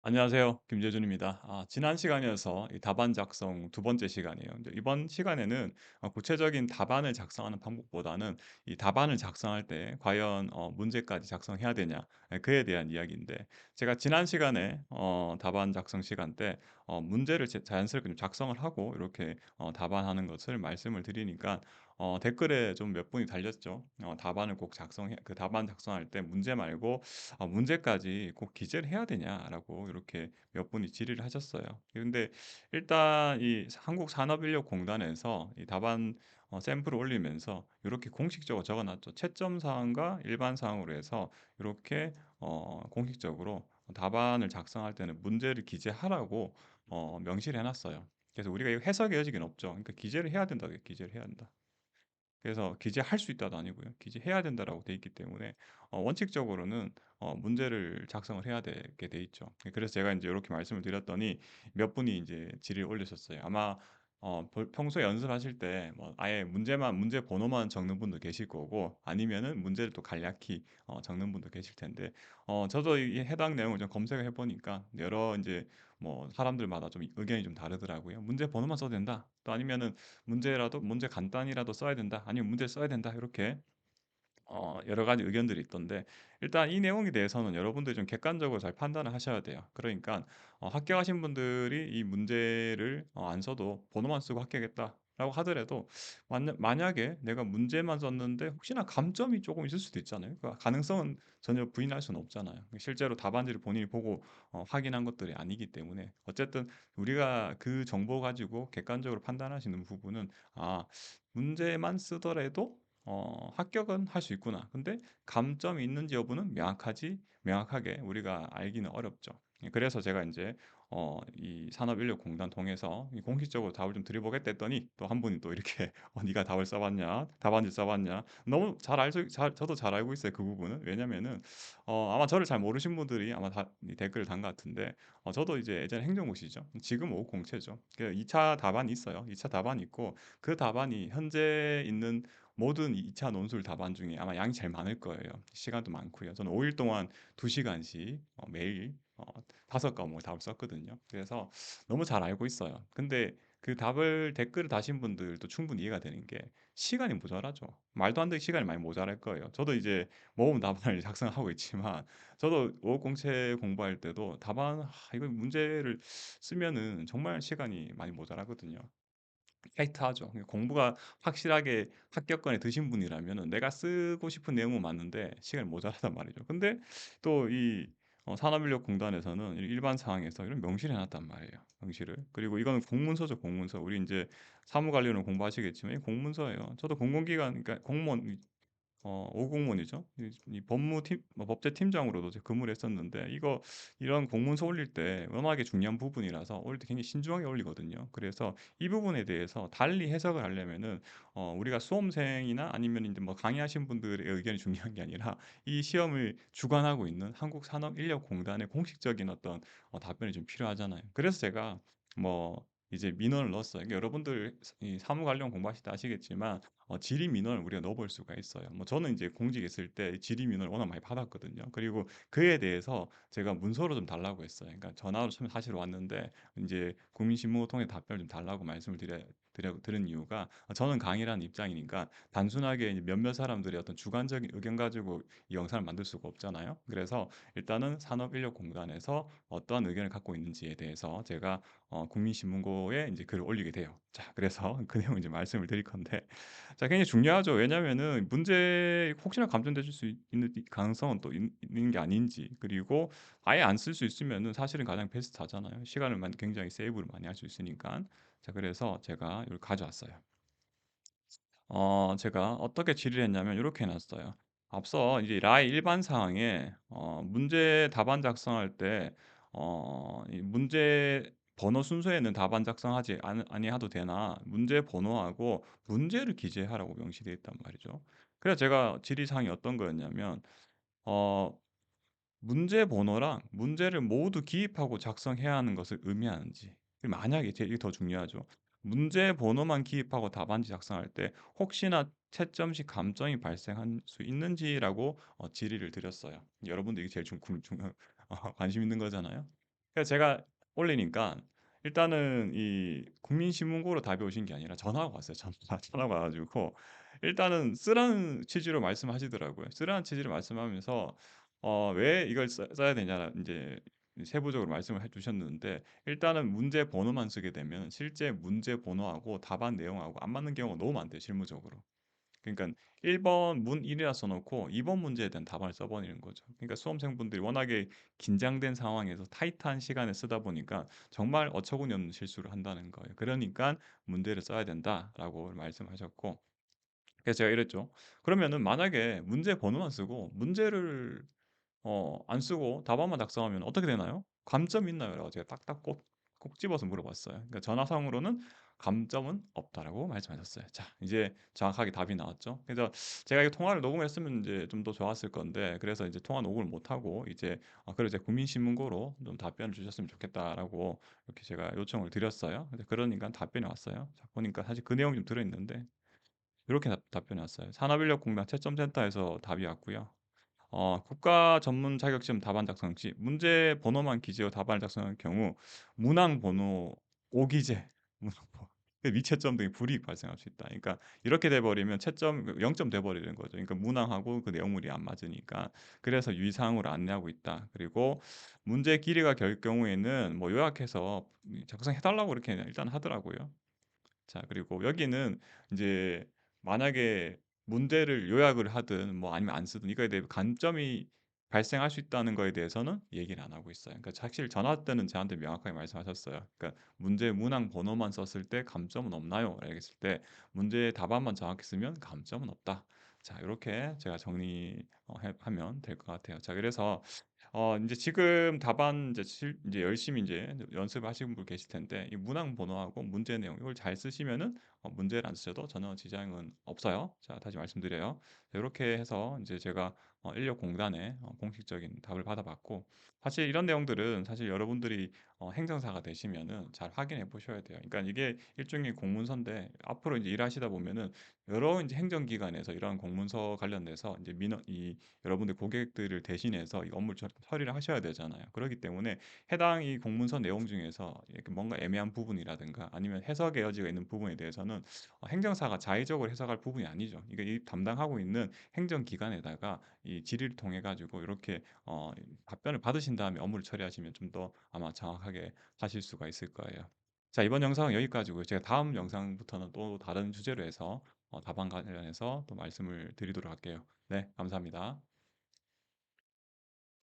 안녕하세요. 김재준입니다. 지난 시간이어서 이 답안 작성 두 번째 시간이에요. 이제 이번 시간에는 구체적인 답안을 작성하는 방법보다는 이 답안을 작성할 때 과연 문제까지 작성해야 되냐, 그에 대한 이야기인데, 제가 지난 시간에 답안 작성 시간 때 문제를 자연스럽게 좀 작성을 하고 이렇게 답안하는 것을 말씀을 드리니까 댓글에 좀 몇 분이 달렸죠. 답안을 꼭 작성해, 그 답안 작성할 때 문제 말고 문제까지 꼭 기재를 해야 되냐라고 이렇게 몇 분이 질의를 하셨어요. 그런데 일단 이 한국산업인력공단에서 이 답안 샘플을 올리면서 이렇게 공식적으로 적어놨죠. 채점 사항과 일반 사항으로 해서 이렇게 공식적으로 답안을 작성할 때는 문제를 기재하라고 명시를 해놨어요. 그래서 우리가 이 해석의 여지는 없죠. 그러니까 기재를 해야 된다. 기재를 해야 한다. 그래서 기재할 수 있다도 아니고요. 기재해야 된다라고 돼 있기 때문에 원칙적으로는 문제를 작성을 해야 되게 돼 있죠. 그래서 제가 이제 이렇게 말씀을 드렸더니 몇 분이 이제 질의를 올리셨어요. 아마 평소에 연습하실 때 뭐 아예 문제 번호만 적는 분도 계실 거고 아니면은 문제를 또 간략히 적는 분도 계실 텐데 저도 이 해당 내용을 좀 검색을 해보니까 여러 이제 뭐 사람들마다 좀 의견이 좀 다르더라고요. 문제 번호만 써도 된다. 또 아니면은 문제 간단히라도 써야 된다. 아니면 문제 써야 된다. 이렇게 여러 가지 의견들이 있던데 일단 이 내용에 대해서는 여러분들이 좀 객관적으로 잘 판단을 하셔야 돼요. 그러니까 합격하신 분들이 이 문제를 안 써도 번호만 쓰고 합격했다라고 하더라도 만약에 내가 문제만 썼는데 혹시나 감점이 조금 있을 수도 있잖아요. 그 가능성은 전혀 부인할 수는 없잖아요. 실제로 답안지를 본인이 보고 확인한 것들이 아니기 때문에 어쨌든 우리가 그 정보 가지고 객관적으로 판단하시는 부분은 문제만 쓰더라도 합격은 할 수 있구나. 근데 감점이 있는지 여부는 명확하게 우리가 알기는 어렵죠. 그래서 제가 이제 이 산업인력공단 통해서 이 공식적으로 답을 좀 드려보겠다 했더니 또 한 분이 또 이렇게 네가 답을 써봤냐? 답안지 써봤냐? 너무 저도 잘 알고 있어요. 그 부분은. 왜냐면은 아마 저를 잘 모르신 분들이 아마 이 댓글을 단 것 같은데 저도 이제 예전에 행정고시죠. 지금 오공채죠. 그 2차 답안이 있어요. 2차 답안이 있고 그 답안이 현재 있는 모든 2차 논술 답안 중에 아마 양이 제일 많을 거예요. 시간도 많고요. 저는 5일 동안 2시간씩 매일 5과목을 답을 썼거든요. 그래서 너무 잘 알고 있어요. 근데 그 답을 댓글을 다신 분들도 충분히 이해가 되는 게 시간이 모자라죠. 말도 안 되게 시간이 많이 모자랄 거예요. 저도 이제 모범 답안을 작성하고 있지만 저도 오공채 공부할 때도 답안 이거 문제를 쓰면은 정말 시간이 많이 모자라거든요. 타이트하죠. 공부가 확실하게 합격권에 드신 분이라면은 내가 쓰고 싶은 내용은 맞는데 시간이 모자라단 말이죠. 근데 또 이 산업인력공단에서는 일반 사항에서 이런 명시를 해놨단 말이에요. 명시를. 그리고 이거는 공문서죠, 공문서. 우리 이제 사무관리론 공부하시겠지만 이 공문서예요. 저도 공공기관, 그러니까 공무원 5공무원이죠. 이 법무팀, 법제팀장으로도 제가 근무를 했었는데 이런 공문서 올릴 때 워낙에 중요한 부분이라서 올릴 때 굉장히 신중하게 올리거든요. 그래서 이 부분에 대해서 달리 해석을 하려면은 우리가 수험생이나 아니면 이제 뭐 강의하신 분들의 의견이 중요한 게 아니라 이 시험을 주관하고 있는 한국산업인력공단의 공식적인 어떤 답변이 좀 필요하잖아요. 그래서 제가 뭐 이제 민원을 넣었어요. 그러니까 여러분들 이 사무 관련 공부하실 때 아시겠지만 질의 민원을 우리가 넣어볼 수가 있어요. 뭐 저는 이제 공직에 있을 때 질의 민원을 워낙 많이 받았거든요. 그리고 그에 대해서 제가 문서로 좀 달라고 했어요. 그러니까 전화로 처음에 사실 왔는데 이제 국민신문고 통해 답변을 좀 달라고 말씀을 들은 이유가 저는 강의라는 입장이니까 단순하게 이제 몇몇 사람들의 어떤 주관적인 의견 가지고 이 영상을 만들 수가 없잖아요. 그래서 일단은 산업인력공단에서 어떠한 의견을 갖고 있는지에 대해서 제가 국민신문고에 이제 글을 올리게 돼요. 자, 그래서 그 내용 이제 말씀을 드릴 건데 자, 굉장히 중요하죠. 왜냐면은 문제 혹시나 감점되실 수 있는 가능성은 또 있는 게 아닌지 그리고 아예 안 쓸 수 있으면은 사실은 가장 베스트하잖아요. 시간을 굉장히 세이브를 많이 할 수 있으니까. 자, 그래서 제가 이걸 가져왔어요. 제가 어떻게 질의를 했냐면 이렇게 해놨어요. 앞서 이제 라이 일반 사항에 문제 답안 작성할 때 이 문제 번호 순서에는 답안 작성하지 아니해도 되나 문제 번호하고 문제를 기재하라고 명시되어 있단 말이죠. 그래서 제가 질의 사항이 어떤 거였냐면 어, 문제 번호랑 문제를 모두 기입하고 작성해야 하는 것을 의미하는지. 만약에 이게 더 중요하죠. 문제 번호만 기입하고 답안지 작성할 때 혹시나 채점 시 감점이 발생할 수 있는지라고 질의를 드렸어요. 여러분들 이게 제일 관심 있는 거잖아요. 그래서 제가 올리니까 일단은 이 국민신문고로 답이 오신 게 아니라 전화가 왔어요. 전화가 와 가지고 일단은 쓰라는 취지로 말씀하시더라고요. 쓰라는 취지로 말씀하면서 왜 이걸 써야 되냐 인제 세부적으로 말씀을 해 주셨는데 일단은 문제 번호만 쓰게 되면 실제 문제 번호하고 답안 내용하고 안 맞는 경우가 너무 많대요, 실무적으로. 그러니깐 1번 문 1 이라 써 놓고 2번 문제에 대한 답안을 써 버리는 거죠. 그러니까 수험생분들이 워낙에 긴장된 상황에서 타이트한 시간에 쓰다 보니까 정말 어처구니 없는 실수를 한다는 거예요. 그러니깐 "문제를 써야 된다."라고 말씀하셨고 그래서 제가 이랬죠. "그러면은 만약에 문제 번호만 쓰고 문제를 안 쓰고 답안만 작성하면 어떻게 되나요? 감점이 있나요?" 라고 제가 딱딱 꼭 집어서 물어봤어요. 그러니까 전화상으로는 "감점은 없다."라고 말씀하셨어요. 자 이제 정확하게 답이 나왔죠. 그래서 제가 이 통화를 녹음했으면 인제 좀 더 좋았을 건데 그래서 이제 통화 녹음을 못 하고 이제 그래서 이제 "국민신문고로 좀 답변을 주셨으면 좋겠다."라고 이렇게 제가 요청을 드렸어요. 근데 그러니깐 답변이 왔어요. 자 보니까 사실 그 내용이 좀 들어 있는데 요렇게 답변이 왔어요. 산업인력공단 채점센터에서 답이 왔고요. 국가 전문 자격시험 답안 작성 시 문제 번호만 기재후 답안을 작성할 경우 문항 번호 오기재 문항 번호 미채점 등의 불이익 발생할 수 있다. 그러니까 이렇게 돼 버리면 채점 0점 돼 버리는 거죠. 그러니까 문항하고 그 내용물이 안 맞으니까. 그래서 유의사항으로 안내하고 있다. 그리고 문제 길이가 길 경우에는 뭐 요약해서 작성해 달라고 이렇게 일단 하더라고요. 자 그리고 여기는 인제 만약에 문제를 요약을 하든 뭐 아니면 안 쓰든 이거에 대해 감점이 발생할 수 있다는 거에 대해서는 얘기를 안 하고 있어요. 그러니까 사실 전화 때는 저한테 명확하게 말씀하셨어요. 그러니까 "문제 문항 번호만 썼을 때 감점은 없나요?" 라고 했을 때 "문제의 답안만 정확히 쓰면 감점은 없다." 자 요렇게 제가 정리 해 하면 될 것 같아요. 자 그래서 인제 지금 답안 인제 열심히 인제 연습하시는 분 계실 텐데 이 문항 번호하고 문제 내용 이걸 잘 쓰시면은 문제를 안 쓰셔도 전혀 지장은 없어요. 자 다시 말씀드려요. 요렇게 해서 인제 제가 인력공단에 공식적인 답을 받아봤고 사실 이런 내용들은 사실 여러분들이 행정사가 되시면은 잘 확인해 보셔야 돼요. 그러니까 이게 일종의 공문서인데 앞으로 인제 일하시다 보면은 여러 인제 행정기관에서 이런 공문서 관련돼서 인제 민원 이 여러분들 고객들을 대신해서 이 업무를 처리를 하셔야 되잖아요. 그렇기 때문에 해당 이 공문서 내용 중에서 이렇게 뭔가 애매한 부분이라든가 아니면 해석의 여지가 있는 부분에 대해서는 행정사가 자의적으로 해석할 부분이 아니죠. 이게 이 담당하고 있는 행정기관에다가 이 질의를 통해 가지고 이렇게 답변을 받으신 다음에 업무를 처리하시면 좀 더 아마 정확하게 하실 수가 있을 거예요. 자 이번 영상은 여기까지고요. 제가 다음 영상부터는 또 다른 주제로 해서 답안 관련해서 또 말씀을 드리도록 할게요. 네 감사합니다.